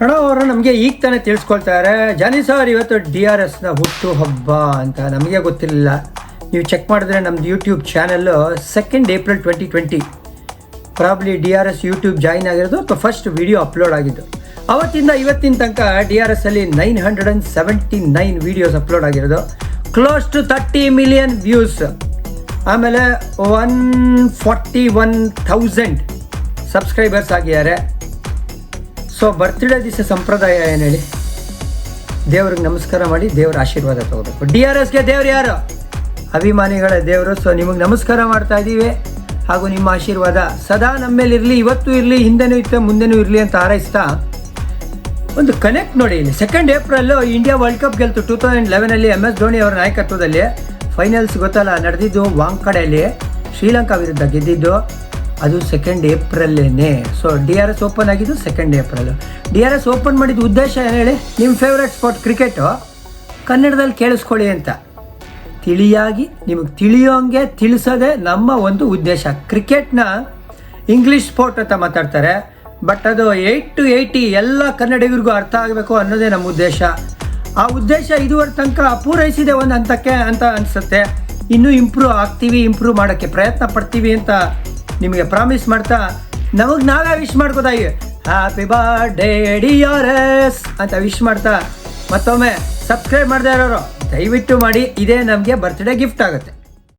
ಅವರು ನಮಗೆ ಈಗ ತಾನೇ ತಿಳಿಸ್ಕೊಳ್ತಾರೆ, ಜಾನಿ ಸರ್ ಇವತ್ತು DRSನ ಹುಟ್ಟು ಹಬ್ಬ ಅಂತ. ನಮಗೆ ಗೊತ್ತಿರಲಿಲ್ಲ. ನೀವು ಚೆಕ್ ಮಾಡಿದ್ರೆ ನಮ್ಮದು YouTube channel 2 April 2020 probably DRS YouTube join ಆಗಿರೋದು ಅಥವಾ ಫಸ್ಟ್ ವಿಡಿಯೋ ಅಪ್ಲೋಡ್ ಆಗಿದ್ದು. ಅವತ್ತಿಂದ ಇವತ್ತಿನ ತನಕ DRSಲ್ಲಿ 979 ವೀಡಿಯೋಸ್ ಅಪ್ಲೋಡ್ ಆಗಿರೋದು, ಕ್ಲೋಸ್ ಟು 30 ಮಿಲಿಯನ್ ವ್ಯೂಸ್. ಆಮೇಲೆ 141,000 ಸಬ್ಸ್ಕ್ರೈಬರ್ಸ್ ಆಗಿದ್ದಾರೆ. ಸೊ ಬರ್ತ್ಡೇ ದಿವಸ ಸಂಪ್ರದಾಯ ಏನು ಹೇಳಿ, ದೇವ್ರಿಗೆ ನಮಸ್ಕಾರ ಮಾಡಿ ದೇವ್ರ ಆಶೀರ್ವಾದ ತಗೋಬೇಕು. DRSಗೆ ದೇವ್ರು ಯಾರು? ಅಭಿಮಾನಿಗಳ ದೇವರು. ಸೊ ನಿಮಗೆ ನಮಸ್ಕಾರ ಮಾಡ್ತಾ ಇದ್ದೀವಿ, ಹಾಗೂ ನಿಮ್ಮ ಆಶೀರ್ವಾದ ಸದಾ ನಮ್ಮ ಮೇಲೆ ಇರಲಿ, ಇವತ್ತು ಇರಲಿ, ಹಿಂದೆನೂ ಇತ್ತು, ಮುಂದೆನೂ ಇರಲಿ ಅಂತ ಹಾರೈಸ್ತಾ ಒಂದು ಕನೆಕ್ಟ್ ನೋಡಿ. ಇಲ್ಲಿ 2 ಏಪ್ರಿಲ್ ಇಂಡಿಯಾ ವರ್ಲ್ಡ್ ಕಪ್ ಗೆಲ್ತು 2011 MS ಧೋನಿ ಅವರ ನಾಯಕತ್ವದಲ್ಲಿ. ಫೈನಲ್ಸ್ ಗೊತ್ತಲ್ಲ ನಡೆದಿದ್ದು ವಾಂಕಡೆಯಲ್ಲಿ, ಶ್ರೀಲಂಕಾ ವಿರುದ್ಧ ಗೆದ್ದಿದ್ದು. ಅದು 2 ಏಪ್ರಿಲ್ಲೇನೆ. ಸೊ DRS ಓಪನ್ ಆಗಿದ್ದು 2 ಏಪ್ರಿಲ್. DRS ಓಪನ್ ಮಾಡಿದ ಉದ್ದೇಶ ಏನು ಹೇಳಿ? ನಿಮ್ಮ ಫೇವ್ರೆಟ್ ಸ್ಪೋರ್ಟ್ ಕ್ರಿಕೆಟು ಕನ್ನಡದಲ್ಲಿ ಕೇಳಿಸ್ಕೊಳ್ಳಿ ಅಂತ ತಿಳಿಯಾಗಿ ನಿಮಗೆ ತಿಳಿಯೋಂಗೆ ತಿಳಿಸೋದೇ ನಮ್ಮ ಒಂದು ಉದ್ದೇಶ. ಕ್ರಿಕೆಟ್ನ ಇಂಗ್ಲೀಷ್ ಸ್ಪೋರ್ಟ್ ಅಂತ ಮಾತಾಡ್ತಾರೆ, ಬಟ್ ಅದು 8 to 80 ಎಲ್ಲ ಕನ್ನಡಿಗರಿಗೂ ಅರ್ಥ ಆಗಬೇಕು ಅನ್ನೋದೇ ನಮ್ಮ ಉದ್ದೇಶ. ಆ ಉದ್ದೇಶ ಇದುವರೆ ತನಕ ಪೂರೈಸಿದೆ ಒಂದು ಹಂತಕ್ಕೆ ಅಂತ ಅನಿಸುತ್ತೆ. ಇನ್ನೂ ಇಂಪ್ರೂವ್ ಮಾಡೋಕ್ಕೆ ಪ್ರಯತ್ನ ಪಡ್ತೀವಿ ಅಂತ ನಿಮಗೆ ಪ್ರಾಮಿಸ್ ಮಾಡ್ತಾ ನಮಗೆ ನಾವೇ ವಿಶ್ ಮಾಡ್ಕೋದಾಗಿ ಹ್ಯಾಪಿ ಬರ್ಡೇ DRS ಅಂತ ವಿಶ್ ಮಾಡ್ತಾ, ಮತ್ತೊಮ್ಮೆ ಸಬ್ಸ್ಕ್ರೈಬ್ ಮಾಡದೇ ಇರೋರು ದಯವಿಟ್ಟು ಮಾಡಿ. ಇದೇ ನಮಗೆ ಬರ್ತ್ಡೇ ಗಿಫ್ಟ್ ಆಗುತ್ತೆ.